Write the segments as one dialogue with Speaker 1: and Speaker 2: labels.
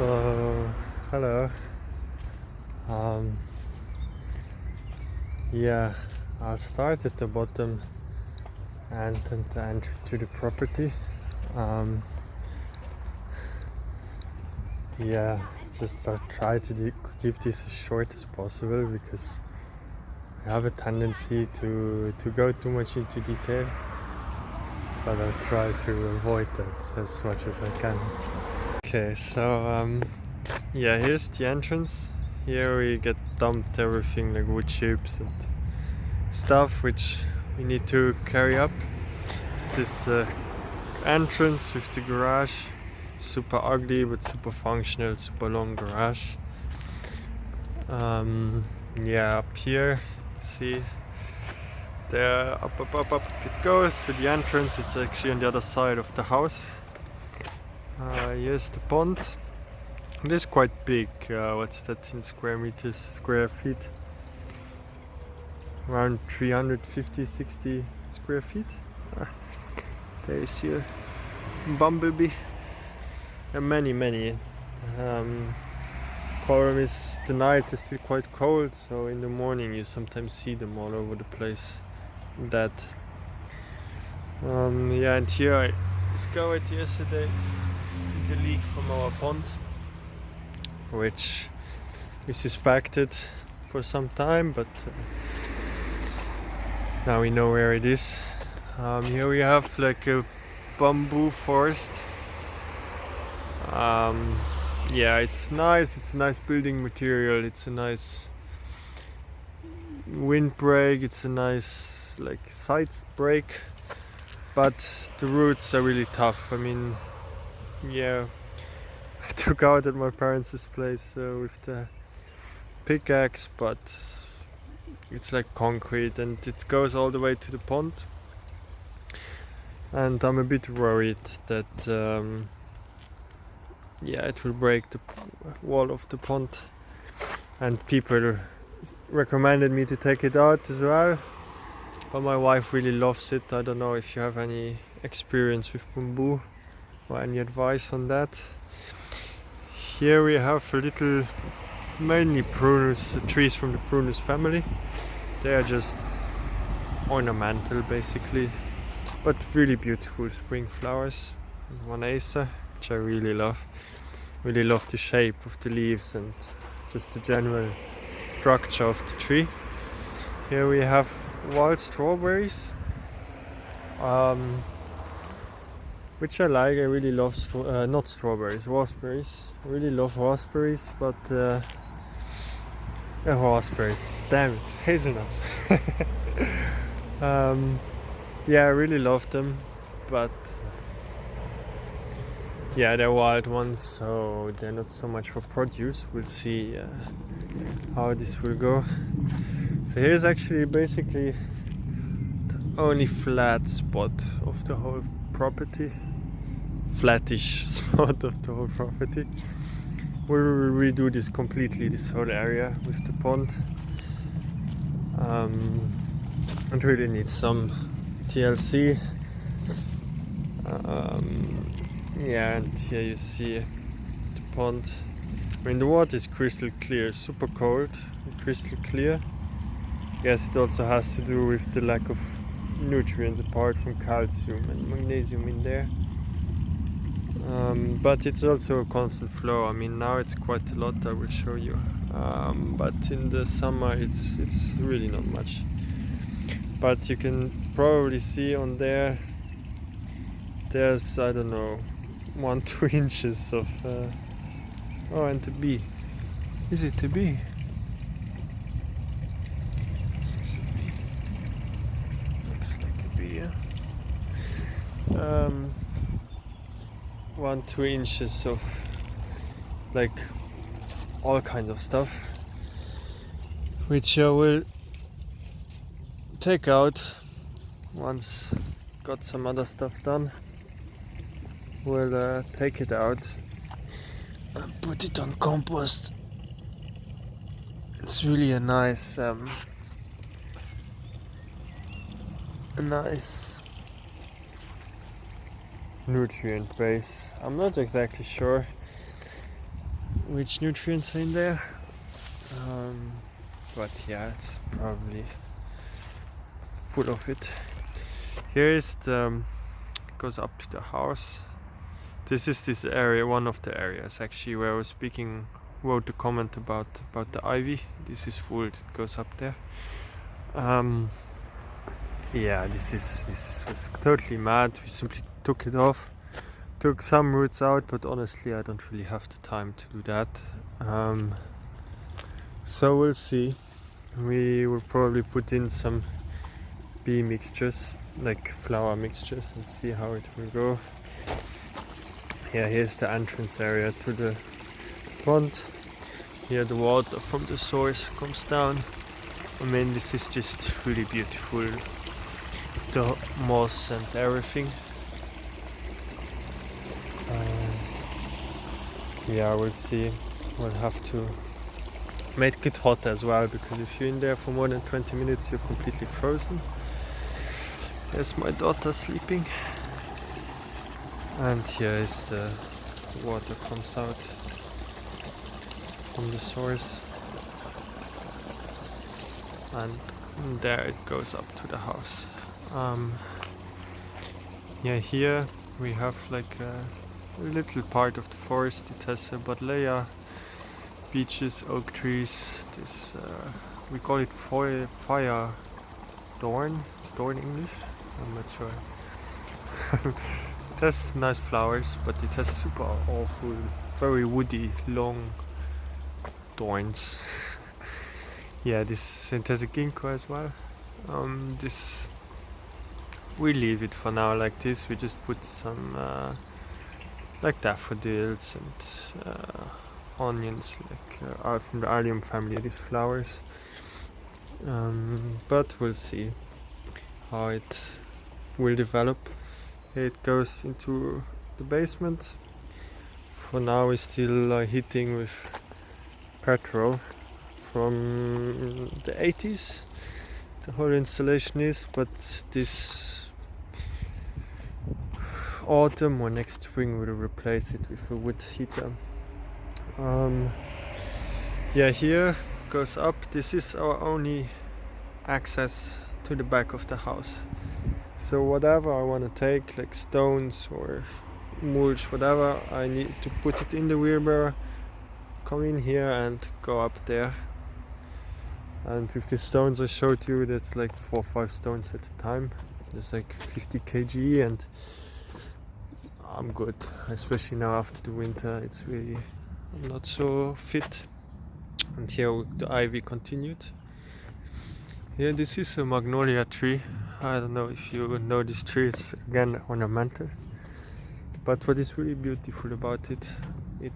Speaker 1: So, hello. Um, yeah, I'll start at the bottom and the entry to the property. Um, yeah, just I'll try to keep this as short as possible because I have a tendency to go too much into detail, but I'll try to avoid that as much as I can. Okay, so yeah, here's the entrance. Here we get dumped everything like wood chips and stuff which we need to carry up. This is the entrance with the garage. Super ugly but super functional, super long garage. Yeah, up here, see, there, up it goes to the entrance. It's actually on the other side of the house. Here's the pond. It is quite big. What's that in square meters, square feet? Around 350-60 square feet. There you see a bumblebee. And many. Problem is the nights are still quite cold, so in the morning you sometimes see them all over the place. Yeah, and here I discovered yesterday the leak from our pond, which we suspected for some time, but now we know where it is. Here we have like a bamboo forest. Yeah, it's nice. It's a nice building material. It's a nice windbreak. It's a nice like sides break, but the roots are really tough. I mean, yeah, I took out at my parents' place with the pickaxe, but it's like concrete and it goes all the way to the pond. And I'm a bit worried that yeah, it will break the wall of the pond, and people recommended me to take it out as well, but my wife really loves it. I don't know if you have any experience with bamboo or any advice on that. Here we have a little, mainly prunus, trees from the prunus family. They are just ornamental basically, but really beautiful spring flowers. One Acer, which I really love. Really love the shape of the leaves and just the general structure of the tree. Here we have wild strawberries, which I like. I really love not strawberries, raspberries. I really love raspberries, but raspberries, damn it, hazelnuts. Yeah, I really love them, but yeah, they're wild ones, so they're not so much for produce. We'll see how this will go. So here's actually basically the only flat spot of the whole property, flattish spot of the whole property. We'll redo this completely, this whole area with the pond. It really needs some TLC. Yeah, and here you see the pond. I mean, the water is crystal clear, super cold, crystal clear. I guess it also has to do with the lack of nutrients apart from calcium and magnesium in there. But it's also a constant flow. I mean, now it's quite a lot, I will show you. But in the summer it's really not much. But you can probably see on there, there's, I don't know, 1-2 inches of oh, and the bee. Is it a bee? Is it a bee? Looks like a bee, yeah. 1-2 inches of like all kinds of stuff, which I will take out once got some other stuff done. We'll take it out and put it on compost. It's really a nice nutrient base. I'm not exactly sure which nutrients are in there. But yeah, it's probably full of it. Here is the goes up to the house. This is this area, one of the areas actually where I was speaking, wrote a comment about the ivy. This is full, it goes up there. Yeah, this was totally mad. We simply took it off, took some roots out, but honestly I don't really have the time to do that. So we'll see. We will probably put in some bee mixtures, like flower mixtures, and see how it will go. Yeah, here's the entrance area to the pond. Here the water from the source comes down. I mean, this is just really beautiful. The moss and everything. Yeah, we'll see. We'll have to make it hot as well, because if you're in there for more than 20 minutes you're completely frozen. Here's my daughter sleeping, and here is the water comes out from the source, and there it goes up to the house. Yeah, here we have like a little part of the forest. It has Buddleia, beeches, oak trees. This we call it fire thorn. It's thorn English. I'm not sure. It has nice flowers, but it has super awful, very woody, long thorns. Yeah, this synthetic ginkgo as well. This we leave it for now like this. We just put some like daffodils and onions, like from the allium family, these flowers. But we'll see how it will develop. It goes into the basement. For now we're still heating with petrol from the 80s. The whole installation is, but this autumn or next spring we'll replace it with a wood heater. Yeah, here goes up. This is our only access to the back of the house. So whatever I want to take, like stones or mulch, whatever, I need to put it in the wheelbarrow, come in here and go up there. And with the stones I showed you, that's like 4 or 5 stones at a time. There's like 50 kg, and I'm good, especially now after the winter. It's really, I'm not so fit. And here the ivy continued. Yeah, this is a magnolia tree. I don't know if you know this tree. It's again ornamental. But what is really beautiful about it, it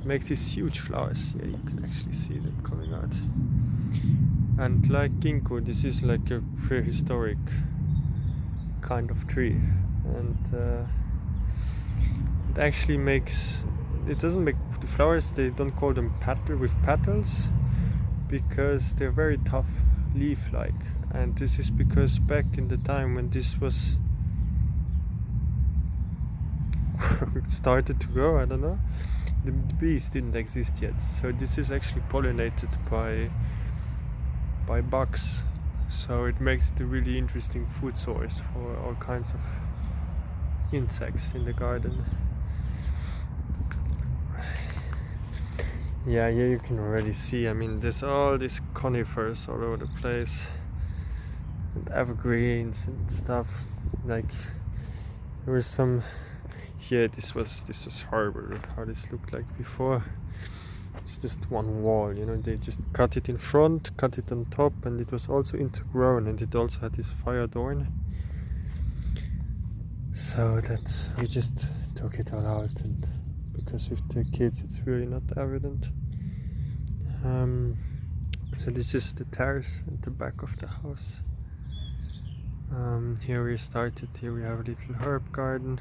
Speaker 1: makes these huge flowers. Yeah, you can actually see them coming out. And like ginkgo, this is like a prehistoric kind of tree, and it actually makes, it doesn't make the flowers, they don't call them petals, because they're very tough, leaf-like. And this is because back in the time when this was started to grow, I don't know, the bees didn't exist yet. So this is actually pollinated by bugs. So it makes it a really interesting food source for all kinds of insects in the garden. Yeah, here you can already see, I mean, there's all these conifers all over the place, and evergreens and stuff. Like there was some here, this was horrible how this looked like before. It's just one wall, you know, they just cut it in front, cut it on top, and it was also intergrown, and it also had this fire thorn. So that we just took it all out, and because with the kids it's really not evident. So this is the terrace at the back of the house. Here we started, here we have a little herb garden,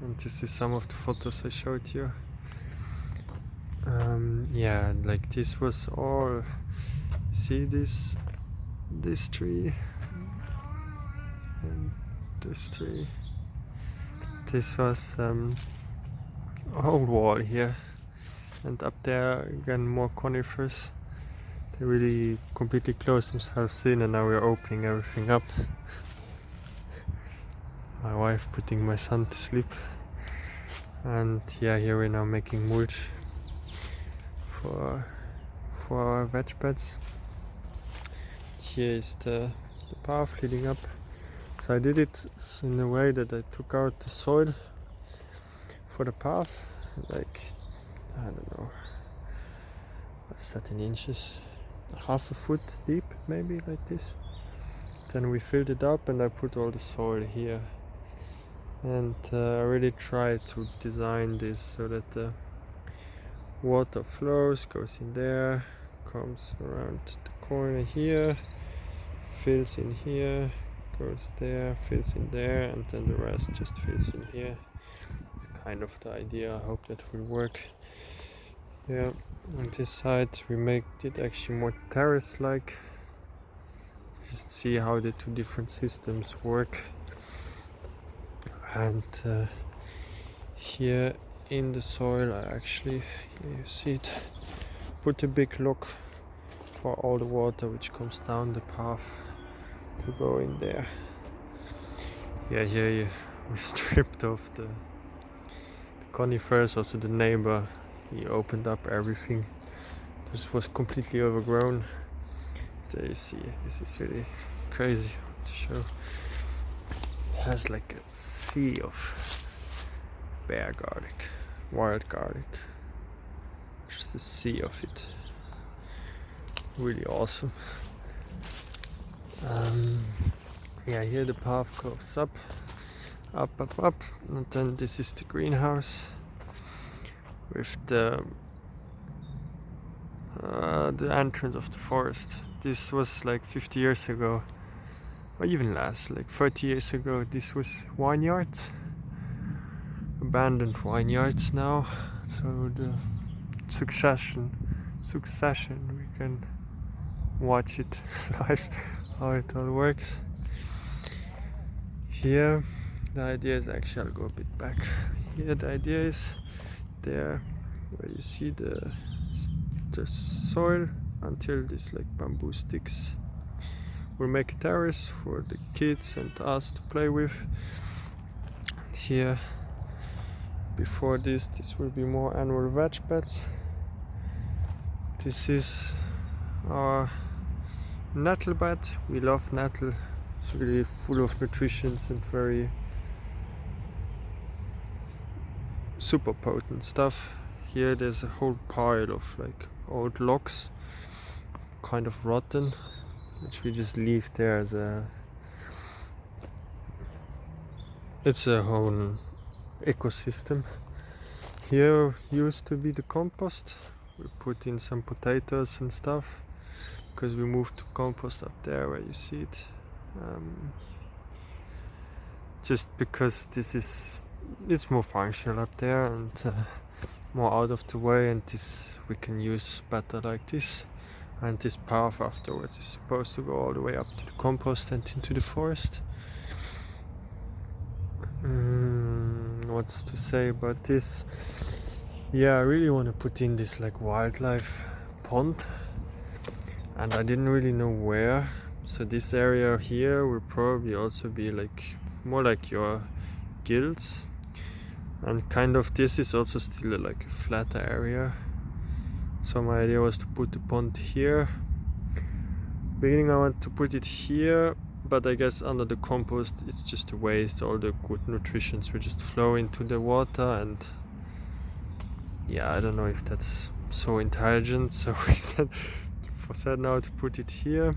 Speaker 1: and this is some of the photos I showed you. Yeah, like this was all, see this tree and this tree. This was whole wall here. and up there again more conifers. They really completely closed themselves in, and now we're opening everything up. My wife putting my son to sleep, and yeah, here we're now making mulch for our veg beds. Here is the path leading up. So I did it in a way that I took out the soil for the path, like, I don't know, what's that in inches? Half a foot deep, maybe, like this. Then we filled it up and I put all the soil here. And I really tried to design this so that the water flows, goes in there, comes around the corner here, fills in here, goes there, fills in there, and then the rest just fills in here. It's kind of the idea. I hope that will work. Yeah, on this side we make it actually more terrace-like. Just see how the two different systems work. And here in the soil I actually, here you see it, put a big lock for all the water which comes down the path to go in there. Yeah, here we stripped off the conifers. Also the neighbor, he opened up everything. This was completely overgrown. There you see, this is really crazy to show. It has like a sea of bear garlic, wild garlic. Just a sea of it. Really awesome. Yeah, here the path goes up, and then this is the greenhouse with the entrance of the forest. This was like 50 years ago, or even less, like 30 years ago. This was vineyards, abandoned vineyards now. So the succession, we can watch it live, how it all works. Here, the idea is actually, I'll go a bit back. Here, the idea is there, where you see the soil until these like bamboo sticks. We'll make a terrace for the kids and us to play with. Here, before this will be more annual veg beds. This is our nettle bed. We love nettle. It's really full of nutrition and very super potent stuff. Here there's a whole pile of like old logs, kind of rotten, which we just leave there as it's a whole ecosystem. Here used to be the compost. We put in some potatoes and stuff because we moved to compost up there where you see it. Just because it's more functional up there and more out of the way, and this we can use better like this. And this path afterwards is supposed to go all the way up to the compost and into the forest. What's to say about this? Yeah, I really want to put in this like wildlife pond, and I didn't really know where. So this area here will probably also be like more like your gills, and kind of this is also still like a flatter area. So my idea was to put the pond here. Beginning I want to put it here, but I guess under the compost it's just a waste. All the good nutrients will just flow into the water, and yeah, I don't know if that's so intelligent. So we said now to put it here.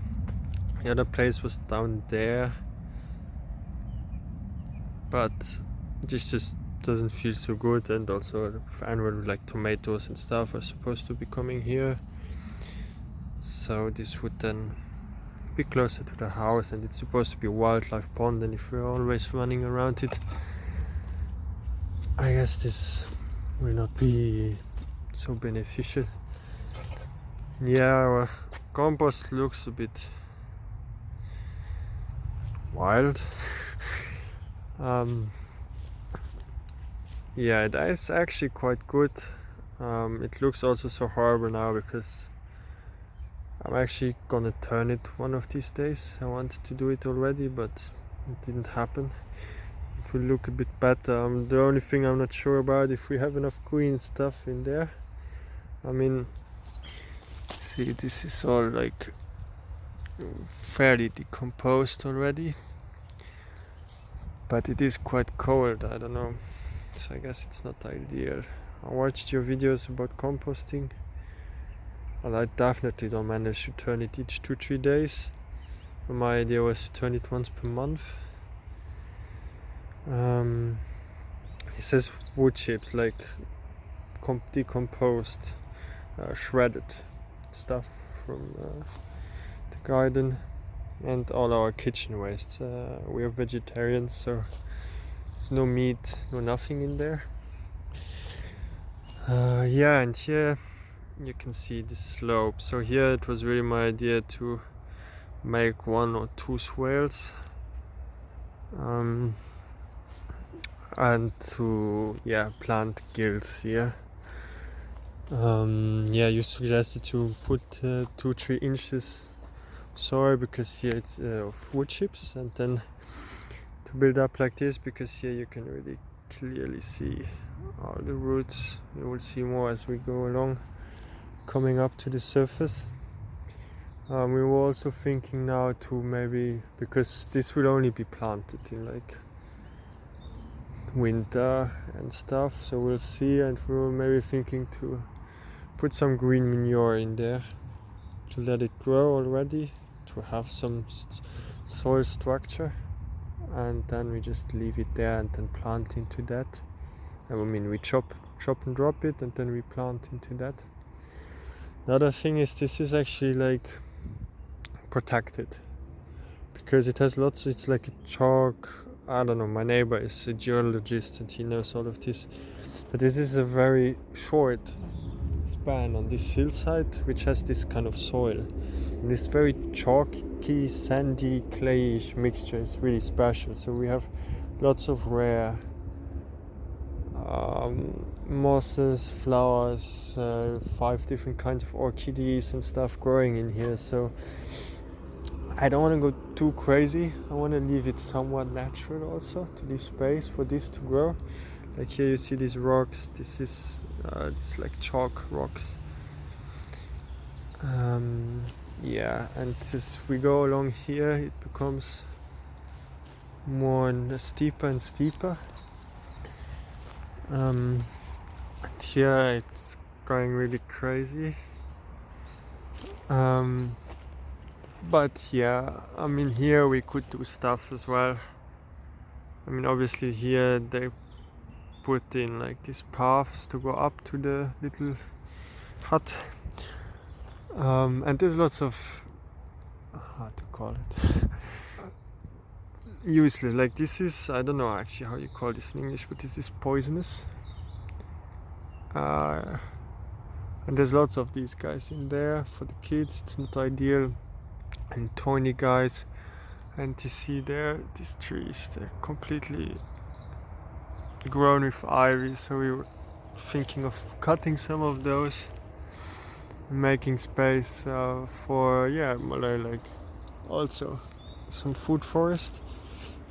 Speaker 1: The other place was down there, but this just doesn't feel so good. And also annual like tomatoes and stuff are supposed to be coming here, so this would then be closer to the house, and it's supposed to be a wildlife pond, and if we're always running around it, I guess this will not be so beneficial. Yeah, our compost looks a bit wild. Yeah, that is actually quite good. It looks also so horrible now because I'm actually gonna turn it one of these days. I wanted to do it already, but it didn't happen. It will look a bit better. The only thing I'm not sure about if we have enough green stuff in there. I mean, see, this is all like fairly decomposed already, but it is quite cold. I don't know, so I guess it's not ideal. I watched your videos about composting, and I definitely don't manage to turn it each 2-3 days. My idea was to turn it once per month. It says wood chips, like decomposed, shredded stuff from the garden, and all our kitchen waste. We are vegetarians, so there's no meat, no nothing in there. Yeah, and here you can see the slope. So here it was really my idea to make 1 or 2 swales, and to plant gills here. You suggested to put 2-3 inches soil because here it's of wood chips, and then to build up like this, because here you can really clearly see all the roots. You will see more as we go along, coming up to the surface. We were also thinking now to maybe, because this will only be planted in like winter and stuff, so we'll see, and we were maybe thinking to put some green manure in there to let it grow already, to have some soil structure, and then we just leave it there and then plant into that. I mean, we chop and drop it, and then we plant into that. Another thing is, this is actually like protected because it has lots, it's like a chalk, I don't know, my neighbor is a geologist and he knows all of this, but this is a very short span on this hillside which has this kind of soil, and this very chalky, sandy, clayish mixture is really special. So we have lots of rare mosses, flowers, 5 different kinds of orchideas and stuff growing in here. So I don't want to go too crazy. I want to leave it somewhat natural also, to leave space for this to grow. Like here you see these rocks. This is this like chalk rocks. And as we go along here, it becomes more and steeper and steeper. And here it's going really crazy. But yeah, I mean, here we could do stuff as well. I mean, obviously here they put in like these paths to go up to the little hut. And there's lots of, how to call it, useless, like this is, I don't know actually how you call this in English, but this is poisonous. And there's lots of these guys in there for the kids. It's not ideal. And thorny guys, and you see there these trees, they're completely grown with ivy, so we were thinking of cutting some of those and making space for like also some food forest,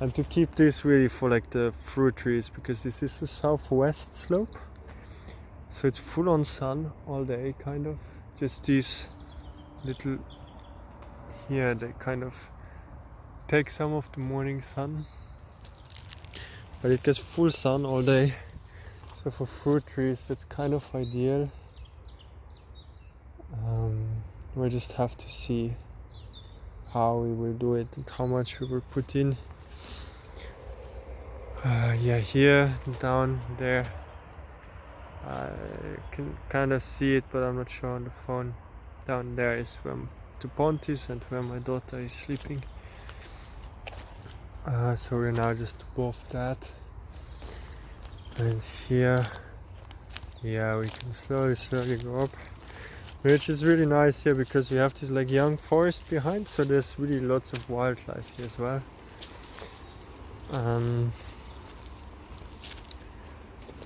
Speaker 1: and to keep this really for like the fruit trees, because this is a southwest slope, so it's full on sun all day, kind of. Just these little here, they kind of take some of the morning sun, but it gets full sun all day. So for fruit trees, that's kind of ideal. We'll just have to see how we will do it and how much we will put in. Here, down there, I can kind of see it, but I'm not sure on the phone. Down there is where the pond is and where my daughter is sleeping. So we're now just above that, and here we can slowly go up, which is really nice here because we have this like young forest behind, so there's really lots of wildlife here as well. The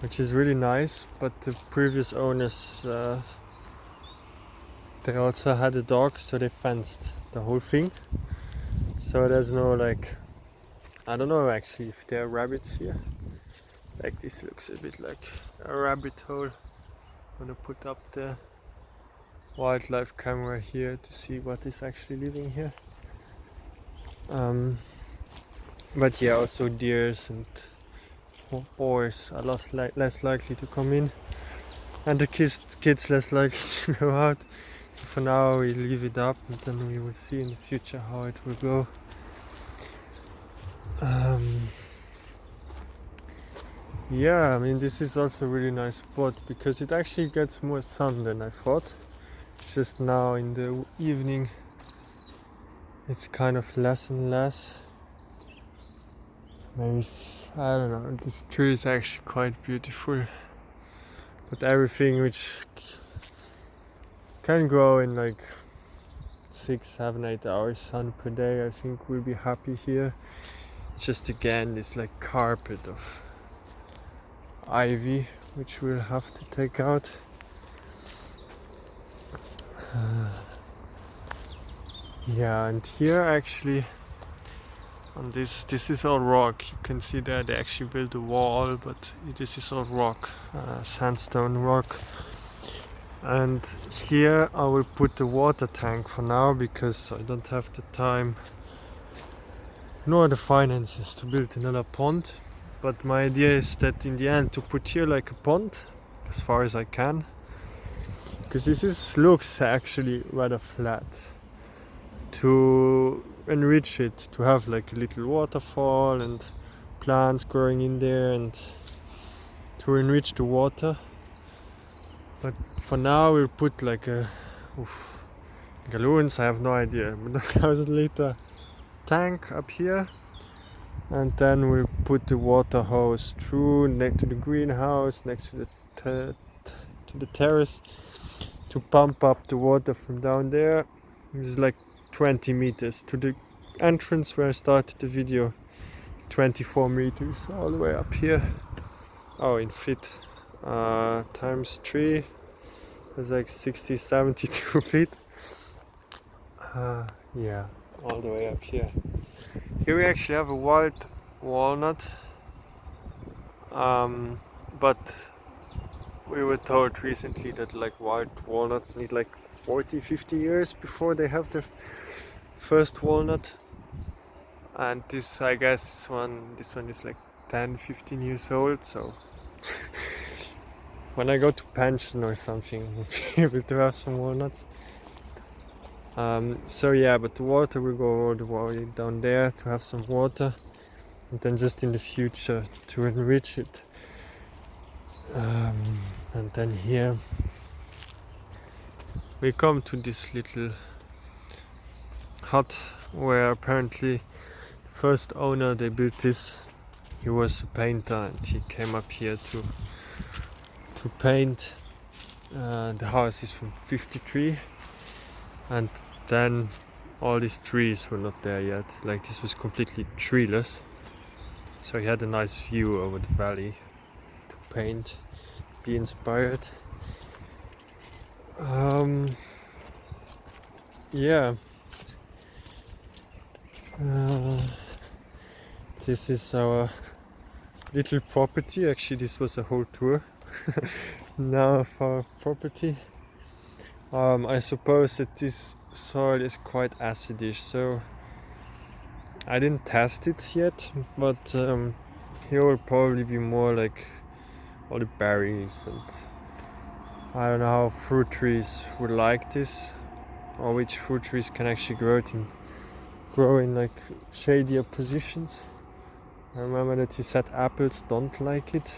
Speaker 1: which is really nice. But the previous owners, they also had a dog, so they fenced the whole thing. So there's no like, I don't know actually if there are rabbits here. Like this looks a bit like a rabbit hole. I'm gonna put up the wildlife camera here to see what is actually living here. But yeah, also deers and boars are less likely to come in, and the kids less likely to go out. So for now we leave it up, and then we will see in the future how it will go. Yeah, I mean this is also a really nice spot because it actually gets more sun than I thought. Just now in the evening it's kind of less and less. Maybe, I don't know, this tree is actually quite beautiful. But everything which can grow in like 6, 7, 8 hours sun per day, I think we'll be happy here. It's just again this like carpet of ivy which we'll have to take out. Yeah, and here actually on this is all rock. You can see there they actually built a wall, but this is all rock, sandstone rock. And here I will put the water tank for now because I don't have the time nor the finances to build another pond. But my idea is that in the end to put here like a pond as far as I can, because looks actually rather flat. To enrich it, to have like a little waterfall and plants growing in there and to enrich the water. But for now we'll put like gallons, I have no idea, but a 1,000-liter tank up here, and then we'll put the water hose through next to the greenhouse, next to the terrace, to pump up the water from down there. This is like 20 meters to the entrance where I started the video, 24 meters all the way up here. Oh, in feet, times 3 is like 60, 72 feet. Yeah, all the way up here. Here we actually have a wild walnut, but we were told recently that like wild walnuts need like 40, 50 years before they have the first walnut. And this, I guess, this one is like 10, 15 years old, so when I go to pension or something, we'll be able to have some walnuts. So yeah, but the water will go all the way down there to have some water, and then just in the future to enrich it. And then here we come to this little hut where apparently the first owner they built this, he was a painter and he came up here to paint. The house is from 53, and then all these trees were not there yet. Like this was completely treeless, so he had a nice view over the valley to paint, be inspired. Yeah, this is our little property. Actually, this was a whole tour now of our property. I suppose that this soil is quite acidish, so I didn't test it yet, but here will probably be more like all the berries, and I don't know how fruit trees would like this, or which fruit trees can actually grow in like shadier positions. I remember that he said apples don't like it.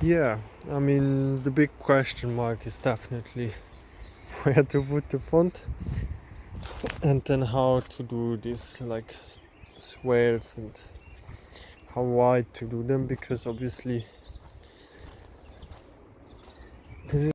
Speaker 1: Yeah, I mean the big question mark is definitely where to put the font, and then how to do this like swales and how wide to do them, because obviously this is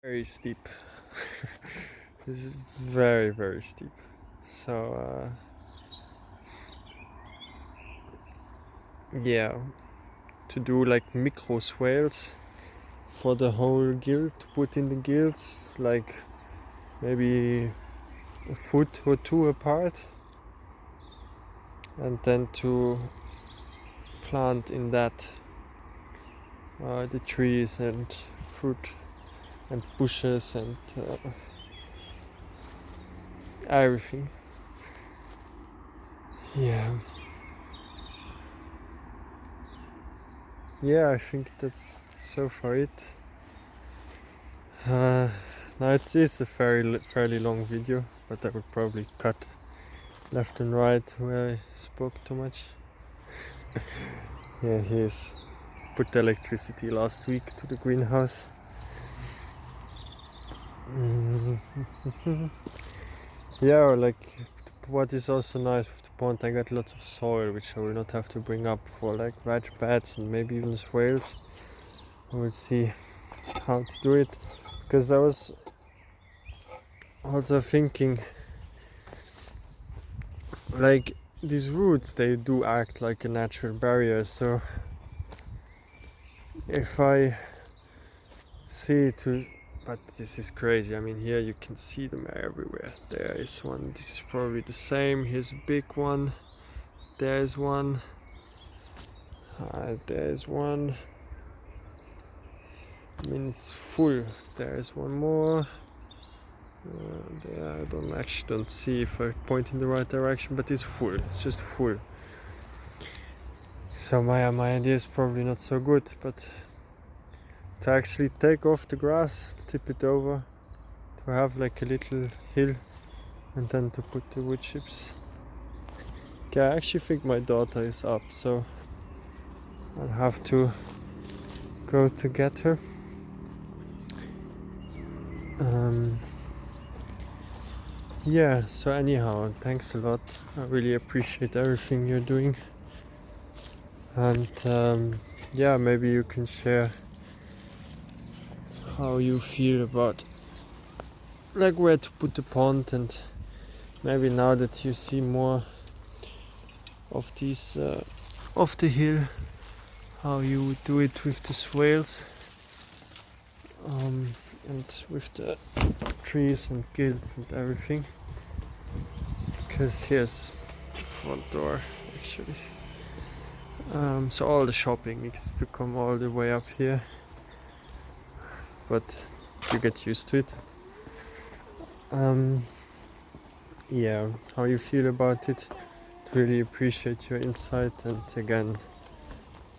Speaker 1: very steep. It's very, very steep. So yeah, to do like micro swales for the whole guild, to put in the guilds, like maybe a foot or two apart, and then to plant in that the trees and fruit and bushes and everything. Yeah, I think that's so far it. Now it is a fairly long video, but I would probably cut left and right where I spoke too much. Yeah, here's put the electricity last week to the greenhouse. Yeah, like what is also nice with the pond, I got lots of soil which I will not have to bring up for like veg beds and maybe even swales. I will see how to do it, because I was also thinking like these roots, they do act like a natural barrier, so if I see to, but this is crazy. I mean, here you can see them everywhere. There is one, this is probably the same. Here's a big one, there's one, there's one. I mean, it's full. There's one more. There, I actually don't see if I point in the right direction, but it's full. It's just full. So my idea is probably not so good, but to actually take off the grass, tip it over, to have like a little hill, and then to put the wood chips. Okay, I actually think my daughter is up, so I'll have to go to get her. Yeah, so anyhow, thanks a lot. I really appreciate everything you're doing. And yeah, maybe you can share how you feel about like where to put the pond, and maybe now that you see more of these off the hill, how you would do it with the swales and with the trees and guilds and everything. Because here's the front door actually. So all the shopping needs to come all the way up here, but you get used to it. Yeah, how you feel about it? Really appreciate your insight, and again,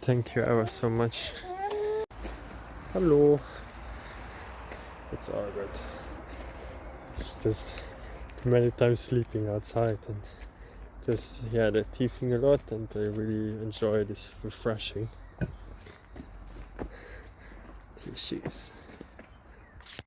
Speaker 1: thank you ever so much. Hello. It's all good. It's just many times sleeping outside and just they're teething a lot, and I really enjoy this refreshing. Here she is.